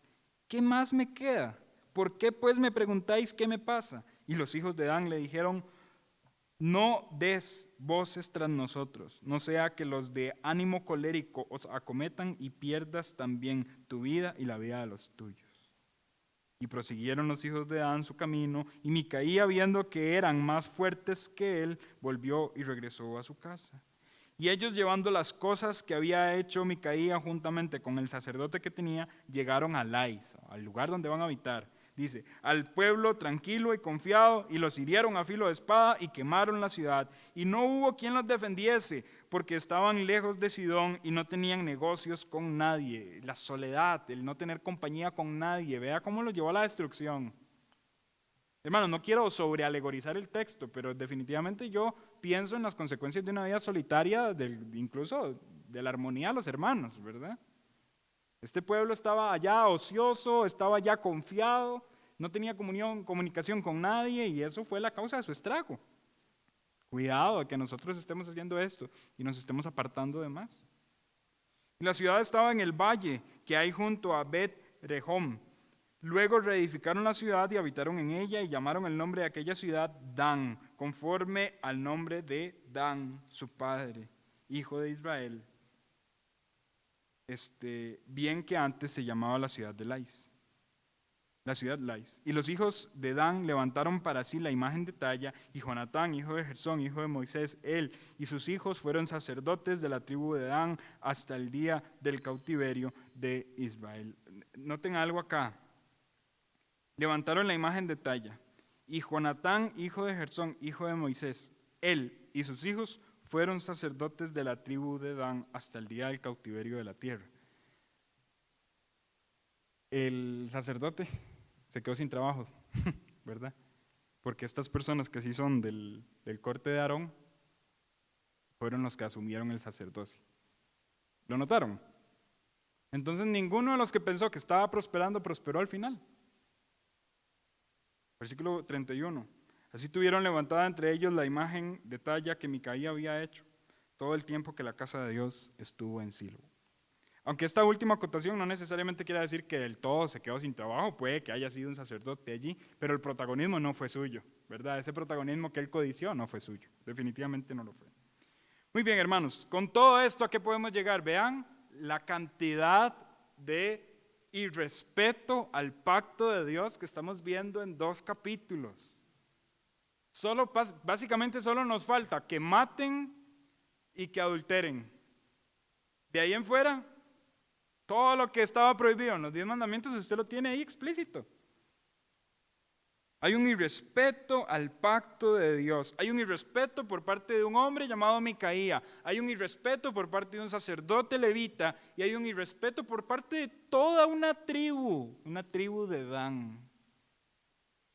Speaker 1: ¿Qué más me queda? ¿Por qué pues me preguntáis qué me pasa? Y los hijos de Dan le dijeron, no des voces tras nosotros, no sea que los de ánimo colérico os acometan y pierdas también tu vida y la vida de los tuyos. Y prosiguieron los hijos de Dan su camino, y Micaía, viendo que eran más fuertes que él, volvió y regresó a su casa. Y ellos, llevando las cosas que había hecho Micaía juntamente con el sacerdote que tenía, llegaron a Lais, al lugar donde van a habitar. Dice, al pueblo tranquilo y confiado, y los hirieron a filo de espada y quemaron la ciudad. Y no hubo quien los defendiese, porque estaban lejos de Sidón y no tenían negocios con nadie. La soledad, el no tener compañía con nadie, vea cómo los llevó a la destrucción. Hermano, no quiero sobrealegorizar el texto, pero definitivamente yo pienso en las consecuencias de una vida solitaria, incluso de la armonía de los hermanos, ¿verdad? Este pueblo estaba allá ocioso, estaba allá confiado, no tenía comunicación con nadie y eso fue la causa de su estrago. Cuidado de que nosotros estemos haciendo esto y nos estemos apartando de más. La ciudad estaba en el valle que hay junto a Bet-Rehom. Luego reedificaron la ciudad y habitaron en ella y llamaron el nombre de aquella ciudad Dan, conforme al nombre de Dan, su padre, hijo de Israel. Bien que antes se llamaba la ciudad de Lais. La ciudad Lais. Y los hijos de Dan levantaron para sí la imagen de talla, y Jonatán, hijo de Gersón, hijo de Moisés, él y sus hijos fueron sacerdotes de la tribu de Dan hasta el día del cautiverio de Israel. Noten algo acá. Levantaron la imagen de talla, y Jonatán, hijo de Gersón, hijo de Moisés, él y sus hijos fueron sacerdotes de la tribu de Dan hasta el día del cautiverio de la tierra. El sacerdote se quedó sin trabajo, ¿verdad? Porque estas personas que sí son del corte de Aarón, fueron los que asumieron el sacerdocio. ¿Lo notaron? Entonces ninguno de los que pensó que estaba prosperando, prosperó al final. Versículo 31. Así tuvieron levantada entre ellos la imagen de talla que Micaía había hecho todo el tiempo que la casa de Dios estuvo en Silo. Aunque esta última acotación no necesariamente quiere decir que del todo se quedó sin trabajo, puede que haya sido un sacerdote allí, pero el protagonismo no fue suyo, ¿verdad? Ese protagonismo que él codició no fue suyo, definitivamente no lo fue. Muy bien, hermanos, con todo esto, ¿a qué podemos llegar? Vean la cantidad de irrespeto al pacto de Dios que estamos viendo en 2 capítulos. Básicamente solo nos falta que maten y que adulteren. De ahí en fuera, todo lo que estaba prohibido en los 10 mandamientos, usted lo tiene ahí explícito. Hay un irrespeto al pacto de Dios. Hay un irrespeto por parte de un hombre llamado Micaía. Hay un irrespeto por parte de un sacerdote levita. Y hay un irrespeto por parte de toda una tribu de Dan.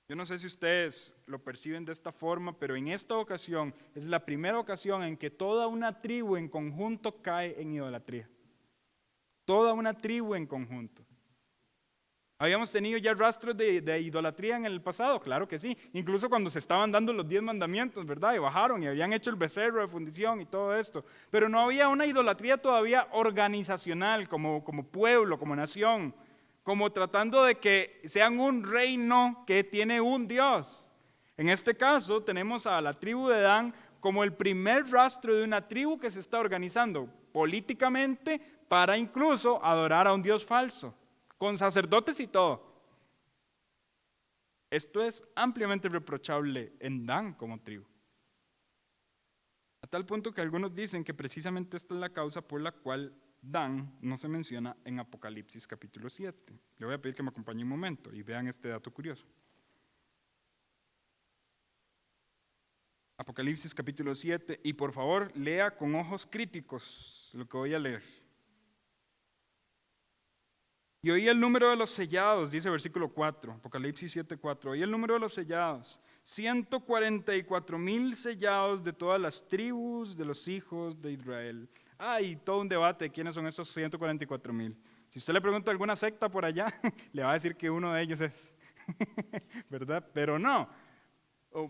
Speaker 1: Yo no sé si ustedes lo perciben de esta forma, pero en esta ocasión es la primera ocasión en que toda una tribu en conjunto cae en idolatría. Toda una tribu en conjunto. ¿Habíamos tenido ya rastros de idolatría en el pasado? Claro que sí. Incluso cuando se estaban dando los 10 mandamientos, ¿verdad? Y bajaron y habían hecho el becerro de fundición y todo esto. Pero no había una idolatría todavía organizacional, como pueblo, como nación. Como tratando de que sean un reino que tiene un Dios. En este caso tenemos a la tribu de Dan como el primer rastro de una tribu que se está organizando políticamente para incluso adorar a un Dios falso, con sacerdotes y todo. Esto es ampliamente reprochable en Dan como tribu. A tal punto que algunos dicen que precisamente esta es la causa por la cual Dan no se menciona en Apocalipsis capítulo 7. Le voy a pedir que me acompañe un momento y vean este dato curioso. Apocalipsis capítulo 7, y por favor lea con ojos críticos lo que voy a leer. Y oí el número de los sellados, dice versículo 4, Apocalipsis 7, 4. Oí el número de los sellados, 144,000 sellados de todas las tribus de los hijos de Israel. Hay todo un debate de quiénes son esos 144,000. Si usted le pregunta a alguna secta por allá, le va a decir que uno de ellos es, ¿verdad? Pero no.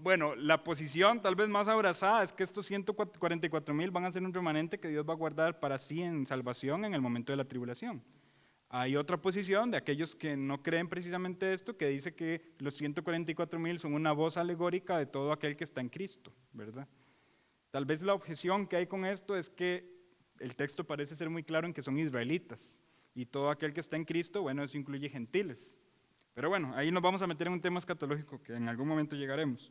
Speaker 1: Bueno, la posición tal vez más abrazada es que estos 144,000 van a ser un remanente que Dios va a guardar para sí en salvación en el momento de la tribulación. Hay otra posición de aquellos que no creen precisamente esto, que dice que los 144,000 son una voz alegórica de todo aquel que está en Cristo, ¿verdad? Tal vez la objeción que hay con esto es que el texto parece ser muy claro en que son israelitas, y todo aquel que está en Cristo, bueno, eso incluye gentiles. Pero bueno, ahí nos vamos a meter en un tema escatológico que en algún momento llegaremos.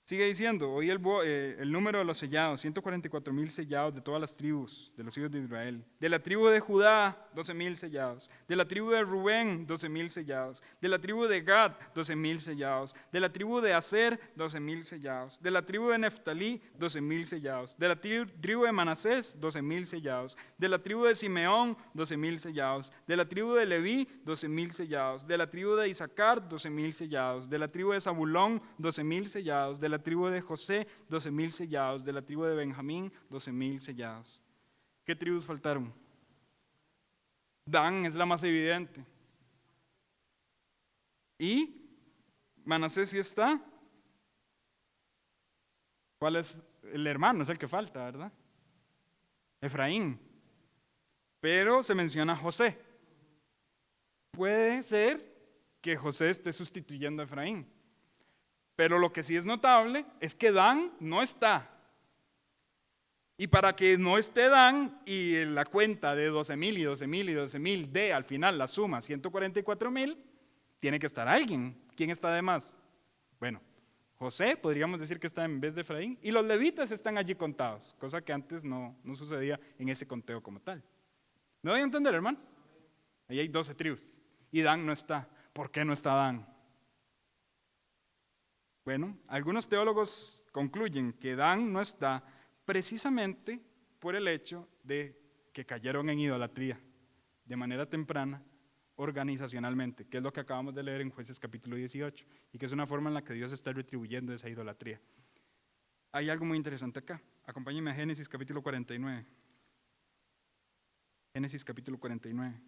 Speaker 1: Sigue diciendo, oí el número de los sellados, 144,000 sellados de todas las tribus de los hijos de Israel. De la tribu de Judá, 12,000 sellados. De la tribu de Rubén, 12,000 sellados. De la tribu de Gad, 12,000 sellados. De la tribu de Aser, 12,000 sellados. De la tribu de Neftalí, 12,000 sellados. De la tribu de Manasés, 12,000 sellados. De la tribu de Simeón, 12,000 sellados. De la tribu de Leví, 12,000 sellados. De la tribu de Isaacar, 12,000 sellados. De la tribu de Zabulón, 12,000 sellados. De la tribu de José, 12,000 sellados. De la tribu de Benjamín, 12,000 sellados. ¿Qué tribus faltaron? Dan es la más evidente. ¿Y Manasés sí está? ¿Cuál es? El hermano es el que falta, ¿verdad? Efraín. Pero se menciona José. Puede ser que José esté sustituyendo a Efraín. Pero lo que sí es notable es que Dan no está. Y para que no esté Dan y la cuenta de 12,000 y 12,000 y 12,000 dé al final la suma 144,000, tiene que estar alguien. ¿Quién está de más? Bueno, José podríamos decir que está en vez de Efraín, y los levitas están allí contados, cosa que antes no sucedía en ese conteo como tal. ¿Me voy a entender, hermanos? Ahí hay 12 tribus y Dan no está. ¿Por qué no está Dan? Bueno, algunos teólogos concluyen que Dan no está precisamente por el hecho de que cayeron en idolatría de manera temprana, organizacionalmente, que es lo que acabamos de leer en Jueces capítulo 18, y que es una forma en la que Dios está retribuyendo esa idolatría. Hay algo muy interesante acá. Acompáñenme a Génesis capítulo 49. Génesis capítulo 49.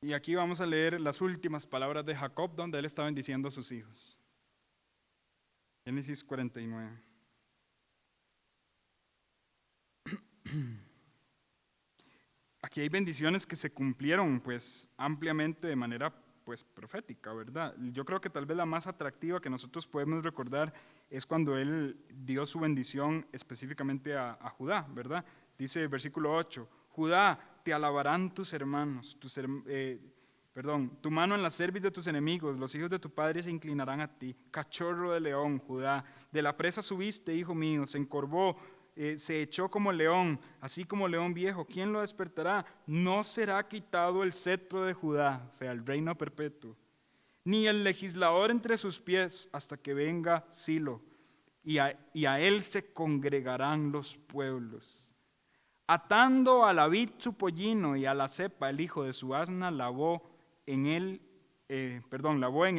Speaker 1: Y aquí vamos a leer las últimas palabras de Jacob, donde él está bendiciendo a sus hijos. Génesis 49. Aquí hay bendiciones que se cumplieron pues ampliamente de manera pues profética, ¿verdad? Yo creo que tal vez la más atractiva que nosotros podemos recordar es cuando él dio su bendición específicamente a Judá, ¿verdad? Dice el versículo 8, Judá, te alabarán tus hermanos, tu mano en la cerviz de tus enemigos, los hijos de tu padre se inclinarán a ti. Cachorro de león, Judá, de la presa subiste, hijo mío, se encorvó, se echó como león, así como león viejo. ¿Quién lo despertará? No será quitado el cetro de Judá, o sea, el reino perpetuo, ni el legislador entre sus pies hasta que venga Silo, y a él se congregarán los pueblos. Atando a la vid su pollino y a la cepa el hijo de su asna, lavó en el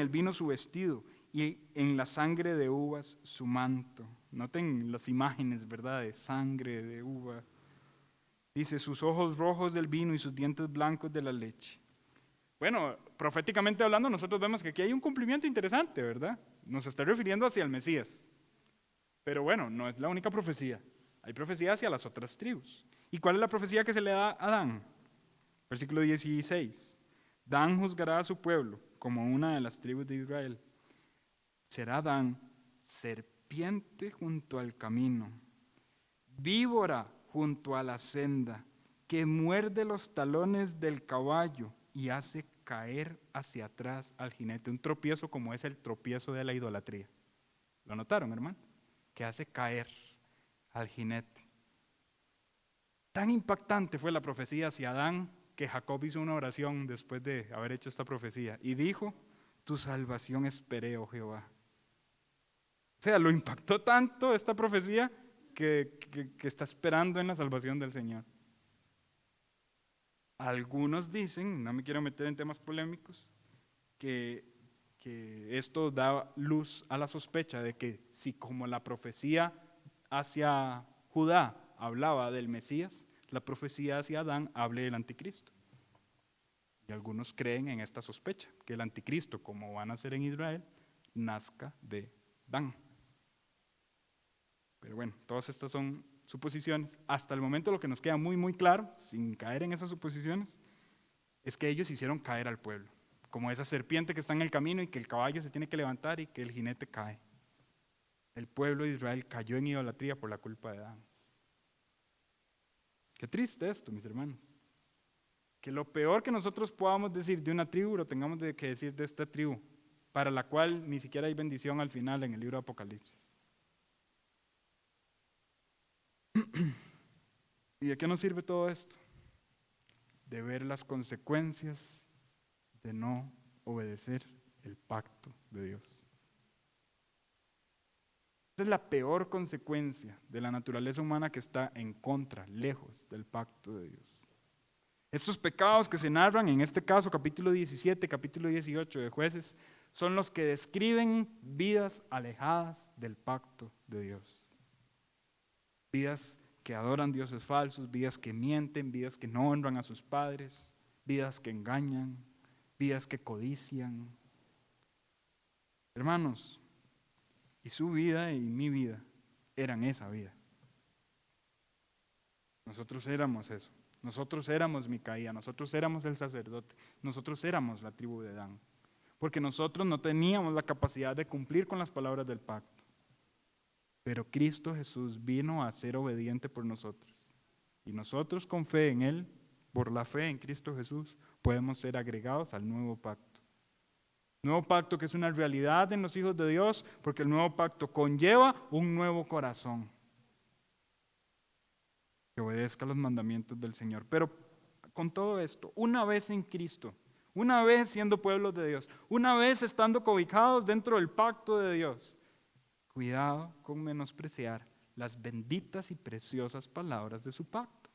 Speaker 1: vino su vestido y en la sangre de uvas su manto. Noten las imágenes, ¿verdad? De sangre, de uva. Dice, sus ojos rojos del vino y sus dientes blancos de la leche. Bueno, proféticamente hablando, nosotros vemos que aquí hay un cumplimiento interesante, ¿verdad? Nos está refiriendo hacia el Mesías. Pero bueno, no es la única profecía. Hay profecía hacia las otras tribus. ¿Y cuál es la profecía que se le da a Dan? Versículo 16. Dan juzgará a su pueblo como una de las tribus de Israel. Será Dan serpiente junto al camino, víbora junto a la senda, que muerde los talones del caballo y hace caer hacia atrás al jinete. Un tropiezo como es el tropiezo de la idolatría. ¿Lo notaron, hermano? Que hace caer al jinete. Tan impactante fue la profecía hacia Adán que Jacob hizo una oración después de haber hecho esta profecía y dijo, tu salvación esperé, oh Jehová. O sea, lo impactó tanto esta profecía que está esperando en la salvación del Señor. Algunos dicen, no me quiero meter en temas polémicos, que esto da luz a la sospecha de que si como la profecía hacia Judá hablaba del Mesías, la profecía hacia Adán hable del anticristo. Y algunos creen en esta sospecha, que el anticristo, como van a ser en Israel, nazca de Dan. Pero bueno, todas estas son suposiciones. Hasta el momento lo que nos queda muy, muy claro, sin caer en esas suposiciones, es que ellos hicieron caer al pueblo, como esa serpiente que está en el camino y que el caballo se tiene que levantar y que el jinete cae. El pueblo de Israel cayó en idolatría por la culpa de Adán. Qué triste esto, mis hermanos. Que lo peor que nosotros podamos decir de una tribu lo tengamos que decir de esta tribu, para la cual ni siquiera hay bendición al final en el libro de Apocalipsis. ¿Y de qué nos sirve todo esto? De ver las consecuencias de no obedecer el pacto de Dios. Esa es la peor consecuencia de la naturaleza humana que está en contra, lejos del pacto de Dios. Estos pecados que se narran, en este caso capítulo 17, capítulo 18 de Jueces, son los que describen vidas alejadas del pacto de Dios. Vidas que adoran dioses falsos, vidas que mienten, vidas que no honran a sus padres, vidas que engañan, vidas que codician. Hermanos, y su vida y mi vida eran esa vida. Nosotros éramos eso. Nosotros éramos Micaía, nosotros éramos el sacerdote, nosotros éramos la tribu de Dan. Porque nosotros no teníamos la capacidad de cumplir con las palabras del pacto. Pero Cristo Jesús vino a ser obediente por nosotros. Y nosotros con fe en Él, por la fe en Cristo Jesús, podemos ser agregados al nuevo pacto. Nuevo pacto que es una realidad en los hijos de Dios, porque el nuevo pacto conlleva un nuevo corazón que obedezca los mandamientos del Señor. Pero con todo esto, una vez en Cristo, una vez siendo pueblos de Dios, una vez estando cobijados dentro del pacto de Dios, cuidado con menospreciar las benditas y preciosas palabras de su pacto.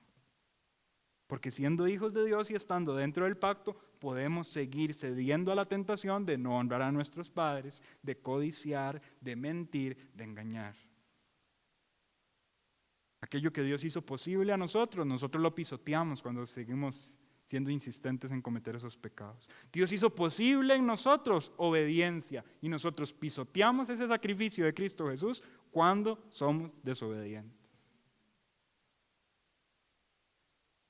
Speaker 1: Porque siendo hijos de Dios y estando dentro del pacto, podemos seguir cediendo a la tentación de no honrar a nuestros padres, de codiciar, de mentir, de engañar. Aquello que Dios hizo posible a nosotros lo pisoteamos cuando seguimos siendo insistentes en cometer esos pecados. Dios hizo posible en nosotros obediencia y nosotros pisoteamos ese sacrificio de Cristo Jesús cuando somos desobedientes.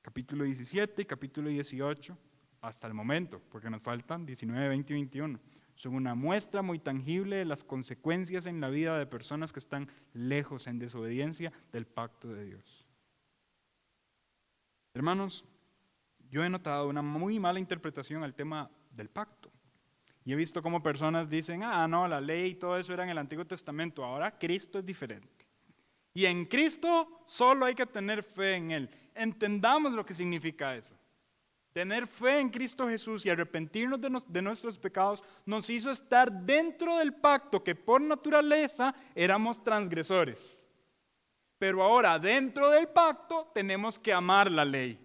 Speaker 1: Capítulo 17 y capítulo 18, hasta el momento, porque nos faltan 19, 20 y 21, son una muestra muy tangible de las consecuencias en la vida de personas que están lejos en desobediencia del pacto de Dios. Hermanos, yo he notado una muy mala interpretación al tema del pacto. Y he visto cómo personas dicen, no, la ley y todo eso era en el Antiguo Testamento, ahora Cristo es diferente. Y en Cristo solo hay que tener fe en Él. Entendamos lo que significa eso. Tener fe en Cristo Jesús y arrepentirnos de nuestros pecados nos hizo estar dentro del pacto que por naturaleza éramos transgresores. Pero ahora dentro del pacto tenemos que amar la ley.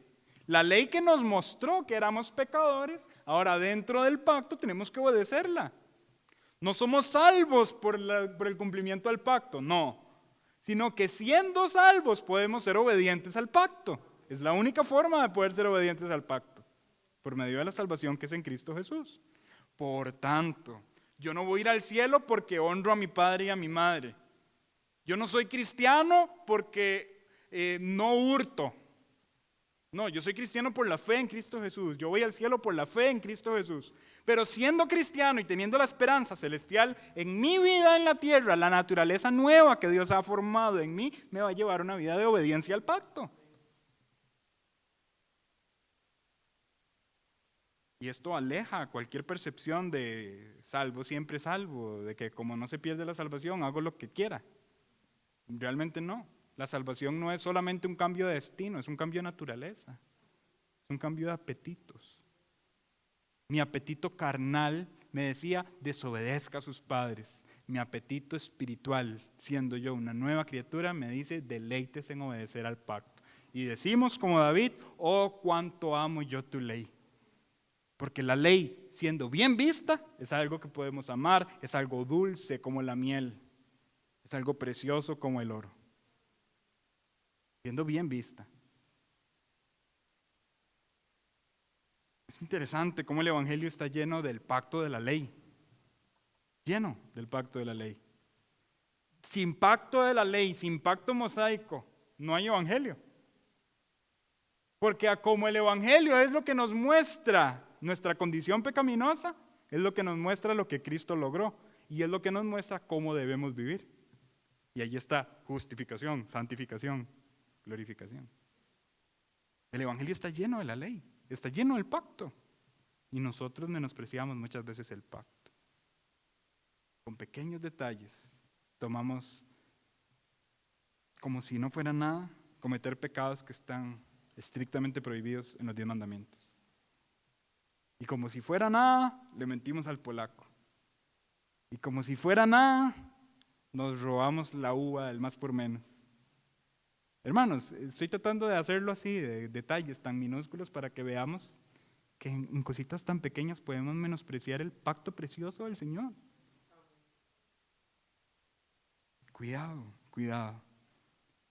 Speaker 1: La ley que nos mostró que éramos pecadores, ahora dentro del pacto tenemos que obedecerla. No somos salvos por el cumplimiento del pacto, no. Sino que siendo salvos podemos ser obedientes al pacto. Es la única forma de poder ser obedientes al pacto, por medio de la salvación que es en Cristo Jesús. Por tanto, yo no voy a ir al cielo porque honro a mi padre y a mi madre. Yo no soy cristiano porque no hurto. No, yo soy cristiano por la fe en Cristo Jesús. Yo voy al cielo por la fe en Cristo Jesús. Pero siendo cristiano y teniendo la esperanza celestial en mi vida en la tierra, la naturaleza nueva que Dios ha formado en mí, me va a llevar a una vida de obediencia al pacto. Y esto aleja cualquier percepción de salvo siempre salvo, de que como no se pierde la salvación, hago lo que quiera. Realmente no. La salvación no es solamente un cambio de destino, es un cambio de naturaleza, es un cambio de apetitos. Mi apetito carnal me decía, desobedezca a sus padres. Mi apetito espiritual, siendo yo una nueva criatura, me dice, deleites en obedecer al pacto. Y decimos como David, oh, cuánto amo yo tu ley. Porque la ley, siendo bien vista, es algo que podemos amar, es algo dulce como la miel, es algo precioso como el oro. Siendo bien vista. Es interesante cómo el Evangelio está lleno del pacto de la ley. Lleno del pacto de la ley. Sin pacto de la ley, sin pacto mosaico, no hay Evangelio. Porque como el Evangelio es lo que nos muestra nuestra condición pecaminosa, es lo que nos muestra lo que Cristo logró y es lo que nos muestra cómo debemos vivir. Y ahí está justificación, santificación, glorificación. El Evangelio está lleno de la ley, está lleno del pacto. Y nosotros menospreciamos muchas veces el pacto. Con pequeños detalles tomamos como si no fuera nada cometer pecados que están estrictamente prohibidos en los 10 mandamientos. Y como si fuera nada, le mentimos al polaco. Y como si fuera nada, nos robamos la uva del más por menos. Hermanos, estoy tratando de hacerlo así, de detalles tan minúsculos para que veamos que en cositas tan pequeñas podemos menospreciar el pacto precioso del Señor. Cuidado, cuidado.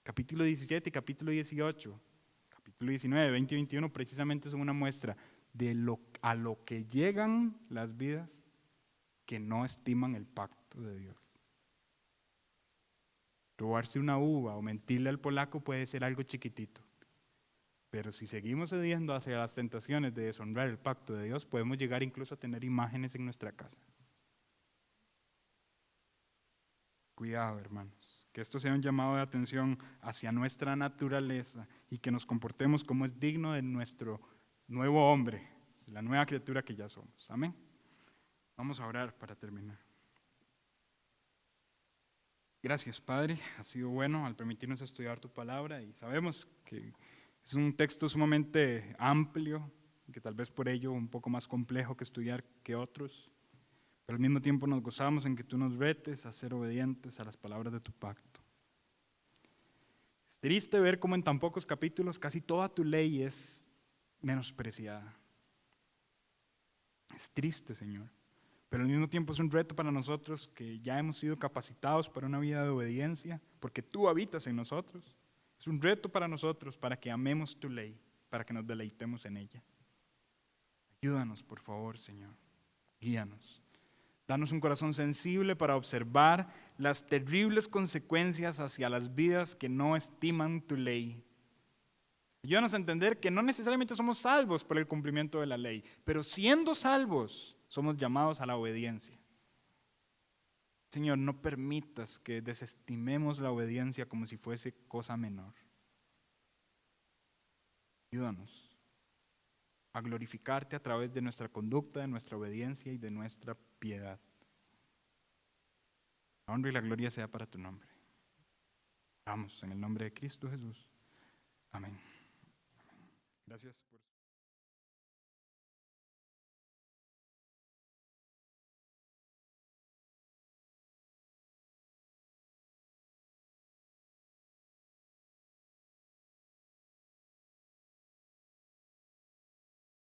Speaker 1: Capítulo 17 y capítulo 18, capítulo 19, 20 y 21 precisamente son una muestra de a lo que llegan las vidas que no estiman el pacto de Dios. Robarse una uva o mentirle al polaco puede ser algo chiquitito. Pero si seguimos cediendo hacia las tentaciones de deshonrar el pacto de Dios, podemos llegar incluso a tener imágenes en nuestra casa. Cuidado, hermanos, que esto sea un llamado de atención hacia nuestra naturaleza y que nos comportemos como es digno de nuestro nuevo hombre, la nueva criatura que ya somos. Amén. Vamos a orar para terminar. Gracias, Padre, ha sido bueno al permitirnos estudiar tu palabra y sabemos que es un texto sumamente amplio, que tal vez por ello un poco más complejo que estudiar que otros, pero al mismo tiempo nos gozamos en que tú nos retes a ser obedientes a las palabras de tu pacto. Es triste ver cómo en tan pocos capítulos casi toda tu ley es menospreciada. Es triste, Señor, pero al mismo tiempo es un reto para nosotros que ya hemos sido capacitados para una vida de obediencia, porque tú habitas en nosotros. Es un reto para nosotros, para que amemos tu ley, para que nos deleitemos en ella. Ayúdanos, por favor, Señor. Guíanos. Danos un corazón sensible para observar las terribles consecuencias hacia las vidas que no estiman tu ley. Ayúdanos a entender que no necesariamente somos salvos por el cumplimiento de la ley, pero siendo salvos, somos llamados a la obediencia. Señor, no permitas que desestimemos la obediencia como si fuese cosa menor. Ayúdanos a glorificarte a través de nuestra conducta, de nuestra obediencia y de nuestra piedad. La honra y la gloria sea para tu nombre. Oramos en el nombre de Cristo Jesús. Amén. Gracias por